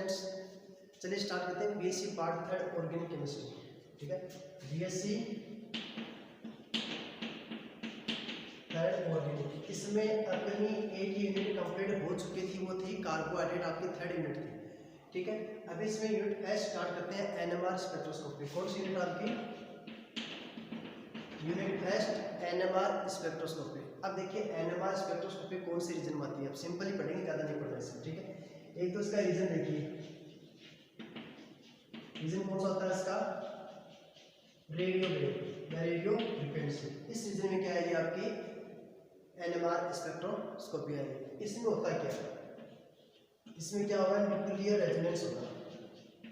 Students, चलिए start करते हैं बीएससी पार्ट 3 ऑर्गेनिक केमिस्ट्री। ठीक है, बीएससी 3 ऑर्गेनिक। इसमें अपनी एक यूनिट कंप्लीट हो चुकी थी, वो थी कार्बोहाइड्रेट, आपकी 3rd यूनिट थी। ठीक है, अभी इसमें यूनिट एस स्टार्ट करते हैं, एनएमआर स्पेक्ट्रोस्कोपी। कौन सी यूनिट आपकी? Unit test NMR spectroscopy. अब देखिए एनएमआर स्पेक्ट्रोस्कोपी कौन सी रीजन में आती है, अब सिंपल ही पढ़ेंगे, ज़्यादा नहीं पढ़ना इसमें। ठीक है, एक तो इसका रीजन देखिए, रीजन कौन सा होता है इसका? रेडियो वेव या रेडियो फ्रीक्वेंसी। इस रीजन में क्या है, ये आपकी एनएमआर स्पेक्ट्रोस्कोपी है। इसमें होता क्या है, इसमें क्या होगा? न्यूक्लियर रेजोनेंस होगा,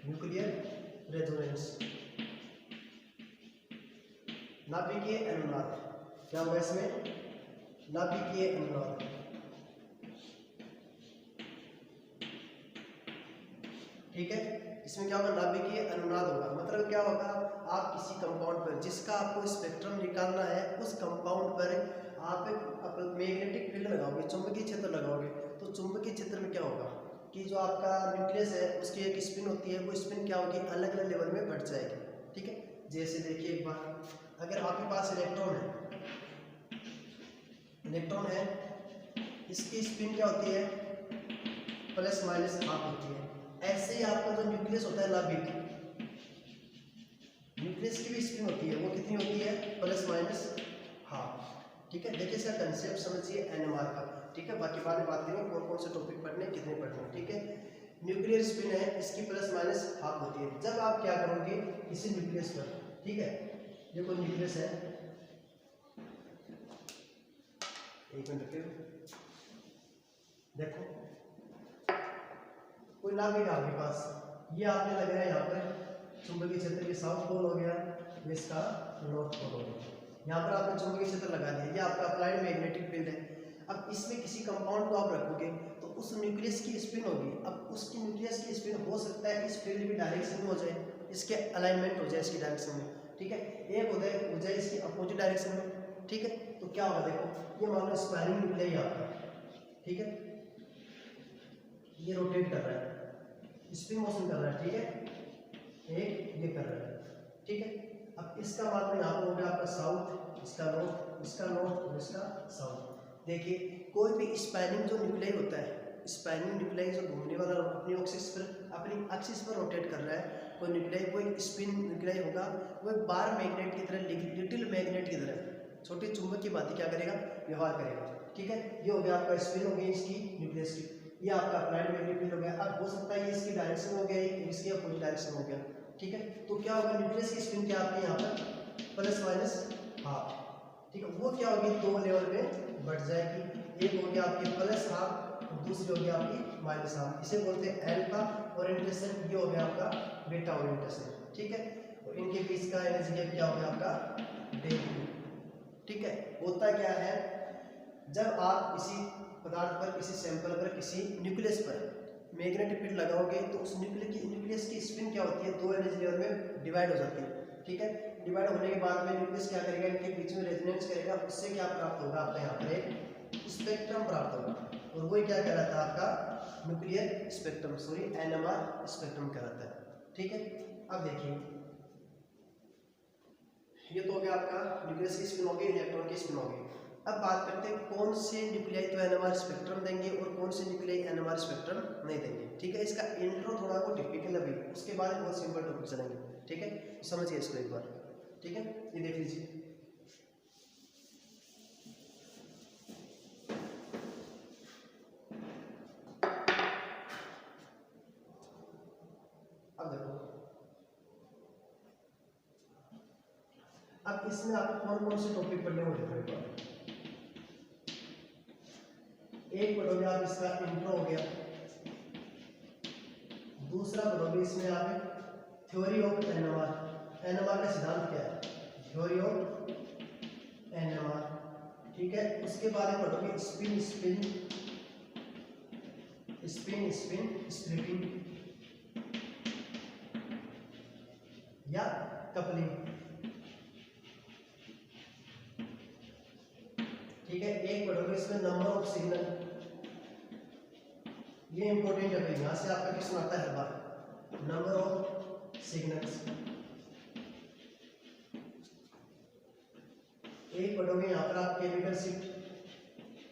न्यूक्लियर रेजोनेंस, नाभिकीय अनुनाद। क्या होगा इसमें? नाभिकीय अनुनाद। ठीक है, इसमें क्या होगा? नाभिकीय अनुनाद होगा। मतलब क्या होगा, आप किसी कंपाउंड पर जिसका आपको स्पेक्ट्रम निकालना है, उस कंपाउंड पर आप मैग्नेटिक फील्ड लगाओगे, चुंबकीय क्षेत्र लगाओगे, तो चुंबकीय क्षेत्र में क्या होगा कि जो आपका न्यूक्लियस है उसकी एक स्पिन होती है, वो स्पिन क्या होगी? अलग अलग लेवल में बढ़ जाएगी। ठीक है, जैसे देखिए एक बार, अगर आपके पास इलेक्ट्रॉन है, इसकी स्पिन क्या होती है? प्लस माइनस हाफ होती है। ऐसे ही आपका जो न्यूक्लियस होता है नाभिक, न्यूक्लियस की भी स्पिन होती है, वो कितनी होती है? Plus minus half. ठीक है, देखिए इसका कंसेप्ट समझिए एनएमआर का। ठीक है, बाकी बाद में बात करेंगे कौन कौन से टॉपिक पढ़ने, कितने पढ़ने। ठीक है, न्यूक्लियर स्पिन है, इसकी प्लस माइनस हाफ होती है। जब आप क्या करोगे किसी न्यूक्लियस पर, ठीक है, ये कोई न्यूक्लियस है, एक मिनट रखिए, देखो कोई नाभिक आपके पास, ये आपने लगाया यहाँ पर चुंबकीय क्षेत्र, के साउथ पोल हो गया, ये इसका नॉर्थ पोल हो गया। यहाँ पर आपने चुंबकीय क्षेत्र लगा दिया, ये आपका अप्लाइड मैग्नेटिक फील्ड है। अब इसमें किसी कंपाउंड को आप रखोगे तो उस न्यूक्लियस की स्पिन होगी। अब उसकी न्यूक्लियस की स्पिन हो सकता है इस फील्ड की डायरेक्शन में हो जाए, इसके अलाइनमेंट हो जाए इसकी डायरेक्शन में। ठीक है, एक हो जाए इसकी अपोजिट डायरेक्शन में। ठीक है, तो क्या होगा? देखो ये मान लो स्पाइरिंग न्यूक्लियस आपका, ठीक है, ये रोटेट कर रहा है, स्पिन मोशन कर रहा है। ठीक है, एक ये कर रहा है। ठीक है, अब इसका मान लो यहाँ पर हो गया आपका साउथ, इसका नॉर्थ, इसका नॉर्थ और इसका साउथ। देखिए कोई भी स्पाइनिंग जो न्यूक्लियस होता है, स्पाइनिंग न्यूक्लियस जो घूमने वाला अपनी एक्सिस पर रोटेट कर रहा है, कोई न्यूक्लियस, कोई स्पिन न्यूक्लियस होगा, वो एक बार मैग्नेट की तरह, लिटिल मैग्नेट की तरह, छोटी चुंबक की बात क्या करेगा? व्यवहार करेगा। ठीक है, ये हो गया आपका स्पिन हो गई इसकी न्यूक्लियस की, ये आपका अप्लाइड मैग्नेटिक फील्ड हो गया। अब हो सकता है ये इसकी डायरेक्शन हो गया, इसकी अपोजिट डायरेक्शन हो गया। ठीक है, तो क्या होगा? न्यूक्लियस की स्पिन क्या आपकी यहाँ पर? Plus minus half. ठीक है, वो क्या होगी? दो लेवल में बढ़ जाएगी, एक हो गया आपकी प्लस हाफ और दूसरी हो गया आपकी माइनस हाफ। इसे बोलते हैं एल्फा ओरिएंटेशन, ये हो गया आपका बीटा ओरिएंटेशन। ठीक है, और इनके बीच का एनर्जी गैप क्या हो गया आपका? डेल्टा। ठीक है, होता क्या है, जब आप किसी पदार्थ पर, किसी सैंपल पर, किसी न्यूक्लियस पर मैग्नेटिक फील्ड लगाओगे तो उस न्यूक्लियस की स्पिन क्या होती है? दो एनर्जी लेवल में डिवाइड हो जाती है। ठीक है, डिवाइड होने के बाद में न्यूक्लियस क्या करेगा? इनके बीच में रेजोनेंस करेगा, उससे क्या प्राप्त होगा? आपका यहाँ पर एक स्पेक्ट्रम प्राप्त होगा, और वही क्या कहलाता है? आपका nuclear spectrum, sorry NMR spectrum कहलाता है। ठीक है, अब देखिए ये तो हो गया आपका न्यूक्लियस की स्पिन होगी, इलेक्ट्रॉन की स्पिन होगी। अब बात करते हैं कौन से न्यूक्लियाई तो एनएमआर स्पेक्ट्रम देंगे और कौन से न्यूक्लियाई एनएमआर स्पेक्ट्रम नहीं देंगे। ठीक है, इसका इंट्रो थोड़ा को टिपिकल अभी, उसके बाद बहुत सिंपल टॉपिक चलेंगे। ठीक है, समझिए इसको एक बार। ठीक है, ये देख लीजिए, अब देखो, अब इसमें आपको कौन कौन से टॉपिक पढ़ने हो देखो। एक पढ़ोगे आप इसका इंट्रो हो गया, दूसरा पढ़ोगे इसमें आप थ्योरी ऑफ एनएमआर, एनएमआर का सिद्धांत क्या है? Theory of NMR. ठीक है, उसके बाद में पढ़ोगे स्पिन स्प्लिटिंग या कपलिंग। ठीक है, एक पढ़ोगे इसमें नंबर ऑफ सिग्नल, ये इंपॉर्टेंट है भाई, यहाँ से आपका क्वेश्चन आता है हर बार। Number of signals. एक पढ़ोगे यहाँ पर आप केमिकल शिफ्ट,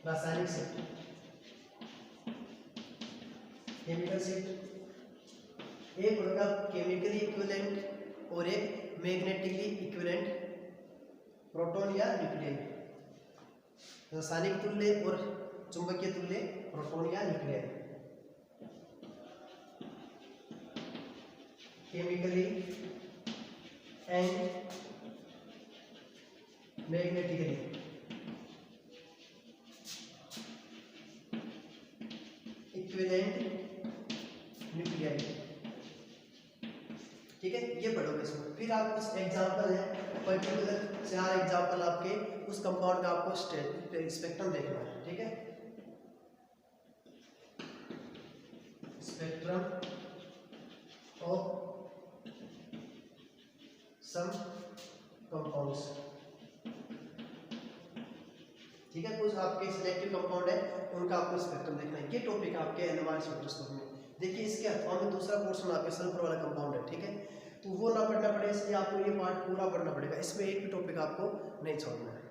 रासायनिक शिफ्ट, केमिकल शिफ्ट। एक पढ़ोगे केमिकली इक्विवेलेंट और एक मैग्नेटिकली इक्विवेलेंट प्रोटॉन या न्यूक्लियन। रासायनिक तुल्य और चुंबकीय तुल्य प्रोटॉन या nucleon. Chemically and magnetically equivalent nucleon. ठीक है, ये पढ़ोगे इसमें। फिर आप कुछ एग्जांपल है, पर्टिकुलर 4 एग्जांपल आपके उस कंपाउंड का आपको स्पेक्ट्रम देखना है। ठीक है, स्पेक्ट्रम ऑफ सम कंपाउंड्स। ठीक है, कुछ आपके सिलेक्टिव कंपाउंड है उनका आपको स्पेक्ट्रम देखना है। ये टॉपिक आपके एनएमआर स्पेक्ट्रोस्कोपी में। देखिए इसके अथवा में दूसरा पोर्शन आपके सल्फर वाला कंपाउंड है। ठीक है, तो वो ना पढ़ना पड़े इसलिए आपको ये पार्ट पूरा पढ़ना पड़ेगा, इसमें एक भी टॉपिक आपको नहीं छोड़ना है।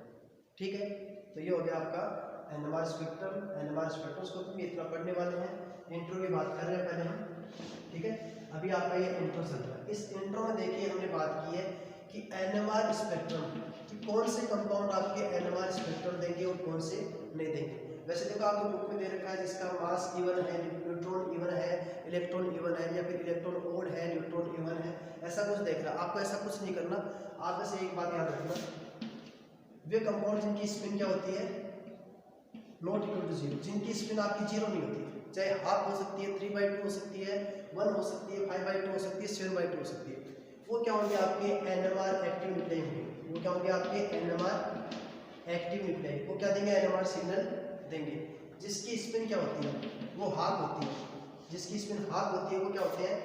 ठीक है, तो ये हो गया आपका एनएमआर स्पेक्ट्रम, एनएमआर स्पेक्ट्रोस्कोपी में इतना पढ़ने वाले हैं। इंट्रो की बात कर रहे हैं पहले हम। ठीक है, अभी आपका ये इंट्रो चल रहा है। इस इंट्रो में देखिए हमने बात की है कि एनएमआर स्पेक्ट्रम कि कौन से कंपाउंड आपके एनएमआर स्पेक्ट्रम देंगे और कौन से नहीं देंगे। वैसे देखो आपको बुक में दे रखा है जिसका मास इवन है, न्यूट्रॉन इवन है, इलेक्ट्रॉन इवन है, या फिर इलेक्ट्रॉन ओड है, न्यूट्रॉन इवन है, ऐसा कुछ देख रहा है। आपको ऐसा कुछ नहीं करना। आप बस एक बात याद रखना, वे कंपाउंड जिनकी स्पिन क्या होती है, नॉट इक्वल टू जीरो, जिनकी स्पिन आपकी जीरो नहीं होती, चाहे हाफ हो सकती है, 3/2 हो सकती है, 1 हो सकती है, 5/2 हो सकती है, 7/2 हो सकती है, वो क्या होंगे आपके एनएमआर एक्टिव न्यूक्लियन होंगे। वो क्या होंगे आपके एनएमआर एक्टिव न्यूक्लियन। वो क्या देंगे, एनएमआर सिग्नल देंगे। जिसकी स्पिन क्या होती है, वो हाफ होती है, जिसकी स्पिन हाफ होती है वो क्या होते हैं,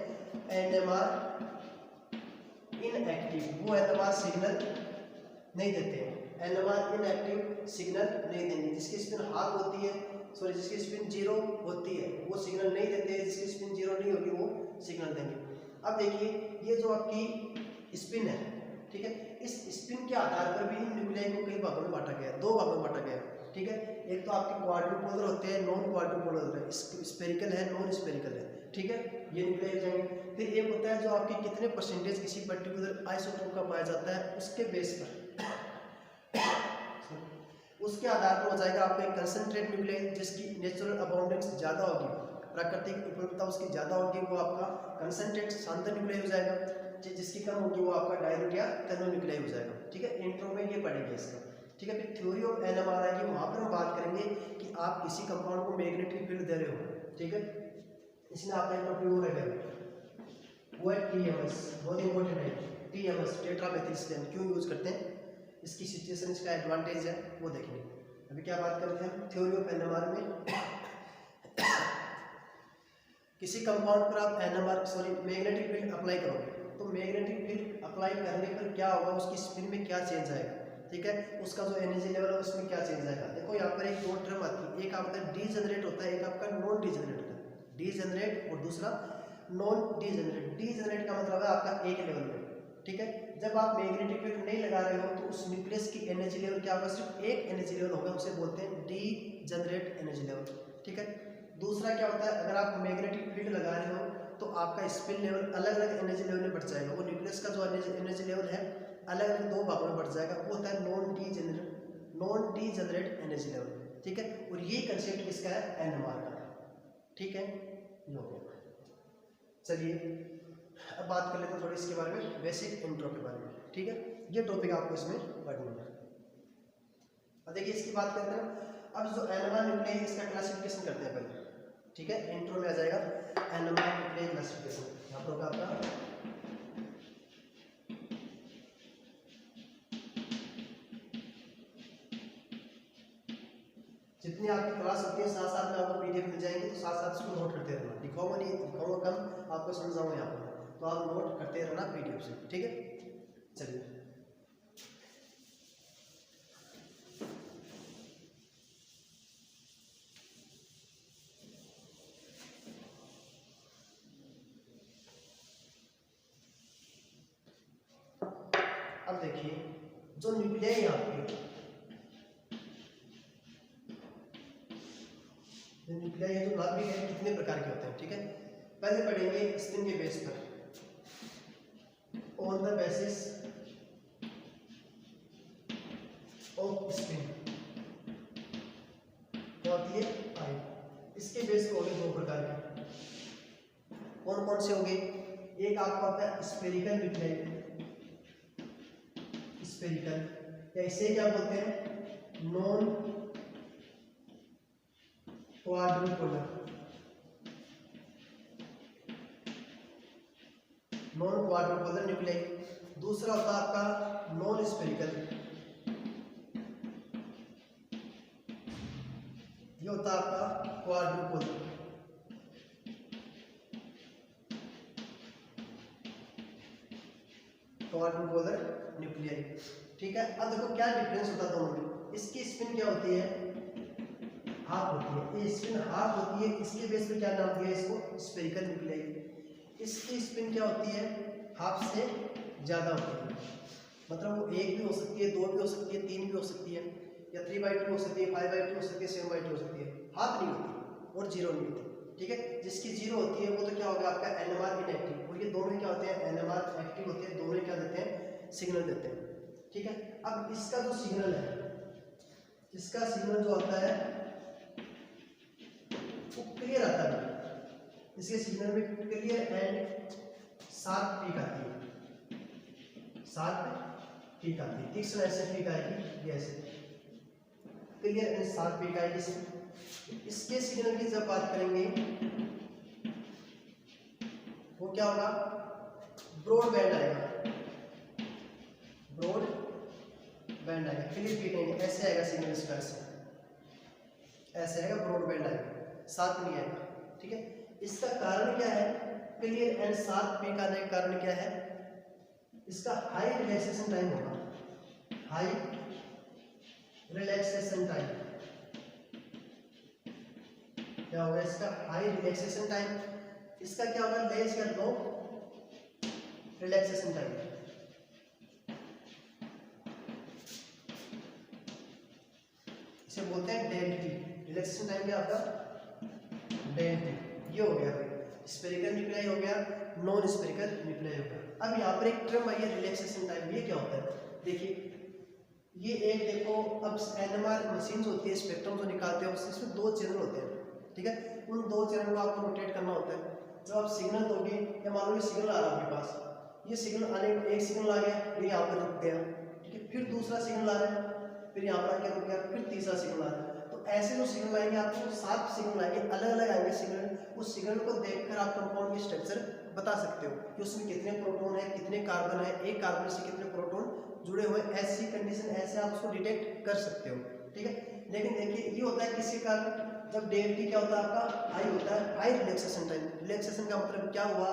एनएमआर इनएक्टिव। वो एनएमआर सिग्नल नहीं देते हैं, एनएमआर इनएक्टिव सिग्नल नहीं देंगे। जिसकी स्पिन हाफ होती है, सॉरी जिसकी स्पिन जीरो होती है वो सिग्नल नहीं देते हैं, जिसकी स्पिन जीरो नहीं होगी वो सिग्नल देंगे। अब देखिए ये जो आपकी स्पिन है, ठीक है, इस स्पिन के आधार पर भी इन न्यूक्लियन को कई भागों में बांटा गया है, 2 भागों में बांटा गया है। ठीक है, एक तो आपके क्वाड्रुपोलर होते हैं, नॉन क्वाड्रुपोलर होते हैं, स्फेरिकल है, नॉन स्फेरिकल है। ठीक है, ये न्यूक्लियन हो जाएंगे। फिर एक होता है जो आपके कितने परसेंटेज किसी पर्टिकुलर आइसोटोप का पाया जाता है उसके बेस पर उसके आधार पर हो जाएगा आपका एक कंसंट्रेट न्यूक्लियन, जिसकी नेचुरल अबाउंडेंस ज़्यादा होगी, प्राकृतिक उपलब्धता उसकी ज़्यादा होगी, वो आपका कंसंट्रेट शांत न्यूक्लियन हो जाएगा। जिसकी कम होगी वो आपका डायल्यूट या थर्मोन्यूक्लियन हो जाएगा। ठीक है, इंट्रो में ये पढ़ेंगे इसका। ठीक है, फिर थ्योरी ऑफ एनएमआर आएगी, वहाँ पर हम बात करेंगे कि आप किसी कंपाउंड को मैग्नेटिक फील्ड दे रहे हो। ठीक है, इसमें आपका एक टॉपिक वो रहेगा, वो है टीएमएस, बहुत इंपॉर्टेंट है। टीएमएस टेट्रामेथिल क्यों यूज करते हैं, इसकी सिचुएशन, इसका एडवांटेज है वो देखेंगे। अभी क्या बात करते हैं, थ्योरी ऑफ एनएमआर में किसी कंपाउंड पर आप एनएमआर मैग्नेटिक फील्ड अप्लाई करोगे तो मैग्नेटिक फील्ड अप्लाई करने पर क्या होगा, उसकी स्पिन में क्या चेंज आएगा। ठीक है, उसका जो एनर्जी लेवल है उसमें क्या चेंज आएगा। देखो यहाँ पर एक दो टर्म आती है, एक आपका डीजेनरेट होता है, एक आपका नॉन डीजेनरेट होता है। डीजेनरेट और दूसरा नॉन डीजेनरेट। डीजेनरेट का मतलब है आपका एक लेवल में। ठीक है, जब आप मैग्नेटिक फील्ड नहीं लगा रहे हो तो उस न्यूक्लियस की एनर्जी लेवल क्या होगा, सिर्फ एक एनर्जी लेवल होगा, उसे बोलते हैं डीजेनरेट एनर्जी लेवल। ठीक है, दूसरा क्या होता है, अगर आप मैग्नेटिक फील्ड लगा रहे हो तो आपका स्पिन लेवल अलग अलग एनर्जी लेवल में बढ़ जाएगा। वो न्यूक्लियस का जो एनर्जी लेवल है अलग अलग 2 भागों में बढ़ जाएगा, वो होता है नॉन डीजेनरेट एनर्जी लेवल। ठीक है, और ये कंसेप्ट किसका है, एनएमआर का। ठीक है, ये हो गया। चलिए अब बात कर लेते हैं थोड़ी इसके बारे में, बेसिक इंट्रो के बारे में। ठीक है, ये टॉपिक आपको इसमें पढ़ना है। अब देखिए इसकी बात करते हैं, अब जो एनएमआर न्यूक्लियन इसका क्लासिफिकेशन करते हैं पहले। ठीक है, इंट्रो में आ जाएगा एनएमआर न्यूक्लियन क्लासिफिकेशन। यहाँ पर होगा आपका जितनी आपकी क्लास होती है साथ साथ में आपको पीडीएफ मिल जाएंगे, तो साथ साथ इसको नोट करते रहना। लिखाऊंगा नहीं, लिखाऊंगा कम, आपको समझाऊंगा यहाँ पर, तो आप नोट करते रहना पीडीएफ से। ठीक है, चलिए देखिए जो न्यूक्लियाई यहाँ पे, न्यूक्लियाई जो नाभिक है कितने प्रकार के होते हैं, ठीक है। पहले पढ़ेंगे स्पिन के बेस पर, on the basis off spin क्या होती है, आई। इसके बेस पे होंगे दो प्रकार के, कौन कौन से होंगे, एक आपका होता है स्फेरिकल न्यूक्लियाई, स्फेरिकल, या इसे क्या बोलते हैं नॉन क्वाड्रुपोलर, नॉन क्वाड्रुपोलर न्यूक्लियाई। दूसरा होता है आपका नॉन स्फेरिकल, ये होता है आपका क्वाड्रुपोलर। क्वाड्रुपोलर न्यूक्लियाई, ठीक है। अब देखो क्या डिफरेंस होता है दोनों में। इसकी स्पिन क्या होती है, हाफ होती है, ये स्पिन हाफ होती है। इसके बेस पे क्या नाम दिया इसको, स्फेरिकल न्यूक्लियाई। इसकी स्पिन क्या होती है, हाफ से ज़्यादा होती है, मतलब वो एक भी हो सकती है, दो भी हो सकती है, तीन भी हो सकती है, या 3/2 हो सकती है, 5/2 हो सकती है, 7/2 हो सकती है। हाफ नहीं होती और जीरो नहीं होती, ठीक है। जिसकी जीरो होती है वो तो क्या होगा आपका NMR इनएक्टिव, और ये दोनों क्या होते हैं NMR एक्टिव होते हैं, दोनों क्या देते हैं, सिग्नल देते हैं, ठीक है। अब इसका जो सिग्नल है, इसका सिग्नल जो आता है वो क्लियर आता है, इसके सिग्नल में क्लियर एंड शार्प पीक आती है, शार्प पीक आती है, तीक्ष्ण ऐसे पीक आएगी, ये ऐसे क्लियर एंड शार्प पीक आएगी। इसके सिग्नल की जब बात करेंगे वो क्या होगा, ब्रॉड बैंड आएगा, ब्रॉड बैंड आएगा, क्लियर पीक नहीं, ऐसे आएगा सिग्नल इसका, ऐसे आएगा, ब्रॉड बैंड आएगा, साथ नहीं आएगा, ठीक है। इसका कारण क्या है, क्लियर एंड शार्प पीक आने का कारण क्या है, इसका हाई रिलैक्सेशन टाइम होगा, हाई रिलैक्सेशन टाइम क्या होगा, इसका हाई रिलैक्सेशन टाइम। इसका क्या होगा, लेस या लो रिलैक्सेशन टाइम। इसे बोलते हैं डेल टी, रिलैक्सेशन टाइम क्या आपका, डेल टी। ये हो गया भाई, स्फेरिकल न्यूक्लियाई हो गया, नॉन स्फेरिकल न्यूक्लियाई हो गया। अब यहाँ पर एक टर्म आई है रिलैक्सेशन टाइम, ये क्या होता है, देखिए ये एक देखो, अब NMR मशीन होती है, स्पेक्ट्रम जो निकालते हैं उसमें दो चैनल होते हैं, ठीक है। उन दो चैनल को आपको रोटेट करना होता है। जब आप सिग्नल दोगे, या मान लो ये सिग्नल आ रहा है आपके पास, ये सिग्नल आने, एक सिग्नल आ गया, फिर यहाँ पर रुक गया, ठीक है, फिर दूसरा सिग्नल आ रहा है, फिर यहाँ पर आके रुक गया, फिर तीसरा सिग्नल आ रहा है। तो ऐसे जो सिग्नल आएंगे आपको 7 सिग्नल आएंगे, अलग अलग आएंगे सिग्नल। उस सिग्नल को देखकर आप कंपाउंड की स्ट्रक्चर बता सकते हो कि उसमें कितने प्रोटॉन है, कितने कार्बन है, एक कार्बन से कितने प्रोटॉन जुड़े हुए, ऐसी कंडीशन, ऐसे आप उसको डिटेक्ट कर सकते हो, ठीक है। लेकिन देखिए ये होता है किसी कारण, जब डेल टी क्या होता है आपका, हाई होता है, हाई रिलैक्सेशन टाइम। रिलैक्सेशन का मतलब क्या हुआ,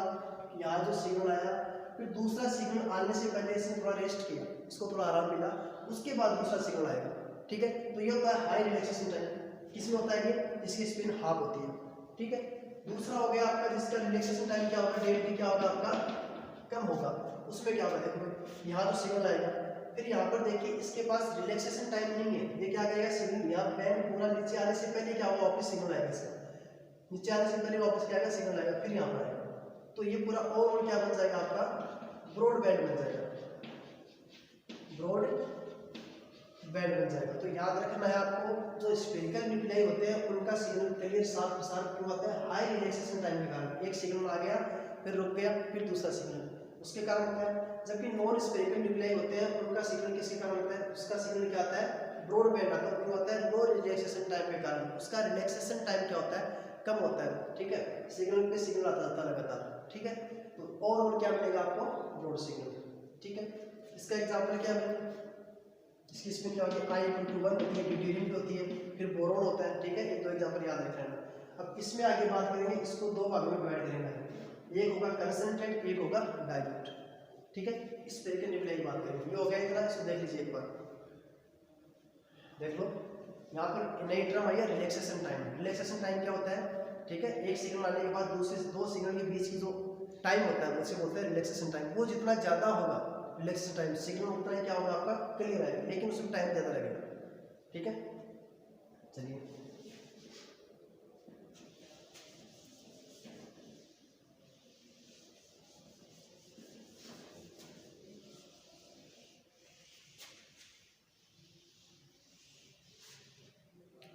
यहाँ जो सिग्नल आया, फिर दूसरा सिग्नल आने से पहले इसने थोड़ा रेस्ट किया, इसको थोड़ा आराम मिला, उसके बाद दूसरा सिग्नल आएगा, ठीक है। तो ये होता है हाई रिलैक्सेशन टाइम। किसमें होता है ये, जिसकी स्पिन हाफ होती है, ठीक है। दूसरा हो गया आपका जिसका रिलैक्सेशन टाइम क्या होगा, डेल टी क्या होगा आपका, कम होगा। उसमें क्या होगा, देखो यहाँ जो सिग्नल आएगा, फिर यहाँ पर देखिए इसके पास रिलैक्सेशन टाइम नहीं है, ये क्या करेगा, सिग्नल यहाँ बैंड पूरा नीचे आने से पहले क्या होगा, वापस सिग्नल आएगा, इसका नीचे आने से पहले वापस क्या आएगा, सिग्नल आएगा, फिर यहाँ पर आएगा। तो ये पूरा ओवरऑल क्या बन जाएगा आपका, ब्रॉड बैंड बन जाएगा, ब्रॉड बैंड बन जाएगा। तो याद रखना है आपको, जो स्फेरिकल न्यूक्लियाई होते हैं उनका सिग्नल क्लियर शार्प प्रसार क्यों होता है, हाई रिलैक्सेशन टाइम के कारण। एक सिग्नल आ गया, फिर रुक गया, फिर दूसरा सिग्नल, उसके कारण होता है। जबकि नॉन स्फेरिकल न्यूक्लियाई होते हैं उनका सिग्नल किसके कारण होता है, उसका सिग्नल क्या आता है, ब्रॉड बैंड आता है, क्यों होता है, लो रिलैक्सेशन टाइम के कारण। उसका रिलैक्सेशन टाइम क्या होता है, कम होता है, ठीक है। सिग्नल पे सिग्नल आता जाता लगातार, ठीक है। तो ओवरऑल क्या मिलेगा आपको, ब्रॉड सिग्नल, ठीक है। इसका एग्जाम्पल क्या है, इसकी स्पिन क्या होती है, I = 1 होती है, ड्यूटेरियम होती है, फिर बोरोन होता है, ठीक है। ये दो एग्जाम्पल याद रख लेना। अब इसमें आगे बात करेंगे, इसको दो भागों में डिवाइड करेंगे, एक होगा कंसंट्रेट, एक होगा डाइल्यूट, ठीक है। इस स्फेरिकल न्यूक्लियाई की बात करेंगे। ये हो गया इतना, इसको देख लीजिए एक बार, देख लो यहाँ पर नई टर्म आई है रिलैक्सेशन टाइम। रिलैक्सेशन टाइम क्या होता है, ठीक है, एक सिग्नल आने के बाद दूसरे दो सिग्नल के बीच की जो टाइम होता है उसे बोलते हैं रिलैक्सेशन टाइम। वो जितना ज़्यादा होगा रिलैक्सेशन टाइम, सिग्नल उतना ही क्या होगा आपका क्लियर आएगा, लेकिन उसमें टाइम ज़्यादा लगेगा। ठीक है, चलिए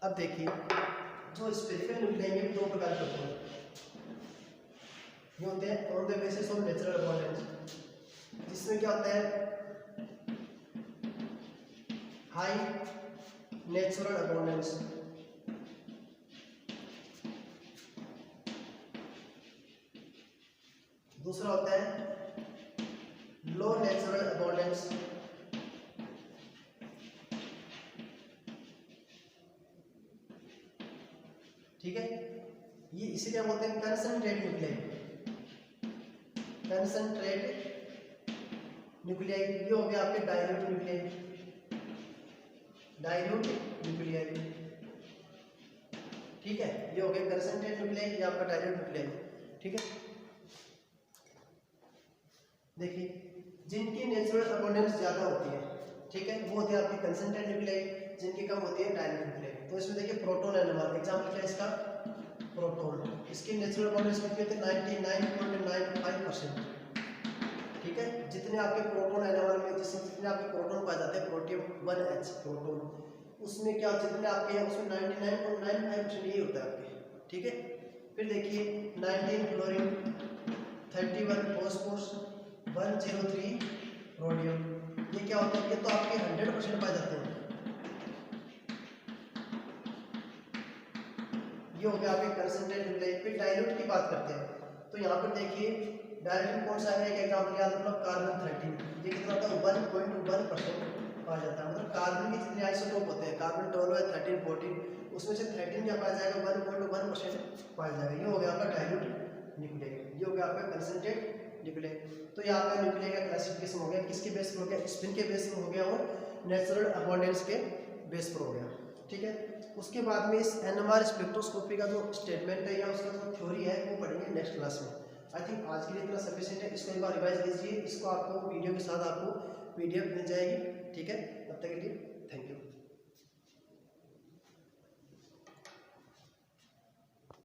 अब देखिए, जो स्पेरिकल न्यूक्लियाई में दो प्रकार के होते हैं। ये होते हैं on the basis of natural abundance, जिसमें क्या होता है हाई नेचुरल अबंडेंस, दूसरा होता है लो नेचुरल अबंडेंस। ठीक है, ये इसीलिए बोलते हैं कंसंट्रेट न्यूक्लियाई, कंसंट्रेट न्यूक्लियाई। ये हो गया आपके डाइल्यूट न्यूक्लियाई, डाइल्यूट न्यूक्लियाई। ठीक है, ये हो गया कंसंट्रेट न्यूक्लियाई, ये आपका डाइल्यूट न्यूक्लियाई। ठीक है, देखिए जिनकी नेचुरल अबंडेंस ज़्यादा होती है, ठीक है, वो होती है आपकी कंसंट्रेट न्यूक्लियाई, जिनकी कम होती है डाइल्यूट न्यूक्लियाई। तो इसमें देखिए प्रोटॉन एनएमआर, एग्जांपल क्या है इसका, प्रोटॉन। इसकी नेचुरल अबंडेंस कितनी होती है 99.95%। ठीक है, जितने आपके प्रोटॉन एनएमआर में जितने आपके प्रोटॉन पाए जाते हैं, प्रोटियम 1H प्रोटॉन, उसमें क्या जितने आपके हैं उसमें 99.95% यही होता है आपके। ठीक है, फिर देखिए 19 फ्लोरीन, 31 फॉस्फोरस, 103 रोडियम, ये क्या होता है, ये तो आपके 100% पाए जाते हैं। ये हो गया आपके कंसंट्रेट न्यूक्लियाई। फिर डाइल्यूट की बात करते हैं, तो यहाँ पर देखिए डाइल्यूट कौन सा है, एक एग्जांपल याद रखना, कार्बन 13, ये कितना होता है 1.1% पाया जाता है। मतलब कार्बन के जितने आइसोटोप होते हैं, कार्बन 12 है, 13, 14, उसमें से 13 क्या पाया जाएगा 1.1% पाया जाएगा। ये हो गया आपका डाइल्यूट न्यूक्लियाई, ये हो गया आपका कंसंट्रेट न्यूक्लियाई। तो ये आपका न्यूक्लियाई का क्लासिफिकेशन हो गया, किसके बेस पर हो गया, स्पिन के बेस पर हो गया और नेचुरल अबंडेंस के बेस पर हो गया। ठीक है, उसके बाद में इस एनएमआर स्पेक्ट्रोस्कोपी का जो स्टेटमेंट है या उसका जो थ्योरी है वो पढ़ेंगे नेक्स्ट क्लास में। आई थिंक आज के लिए इतना सफिशिएंट है, इसको एक बार रिवाइज कीजिए, इसको आपको वीडियो के साथ आपको PDF मिल जाएगी। ठीक है, तब तक के लिए